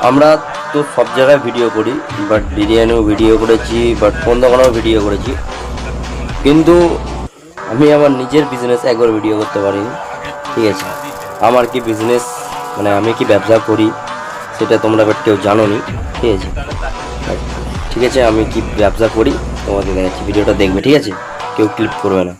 আমরা তো সব জায়গায় ভিডিও করি, বাট বিরিয়ানিও ভিডিও করেছি, বাট কোন দোকানেও ভিডিও করেছি, কিন্তু আমি আমার নিজের বিজনেস একবার ভিডিও করতে পারিনি। ঠিক আছে, আমার কি বিজনেস মানে আমি কি ব্যবসা করি সেটা তোমরা বাট কেউ জানো নি। ঠিক আছে, ঠিক আছে, আমি কি ব্যবসা করি তোমাদের দেখাচ্ছি, ভিডিওটা দেখবে। ঠিক আছে, কেউ ক্লিপ করবে না।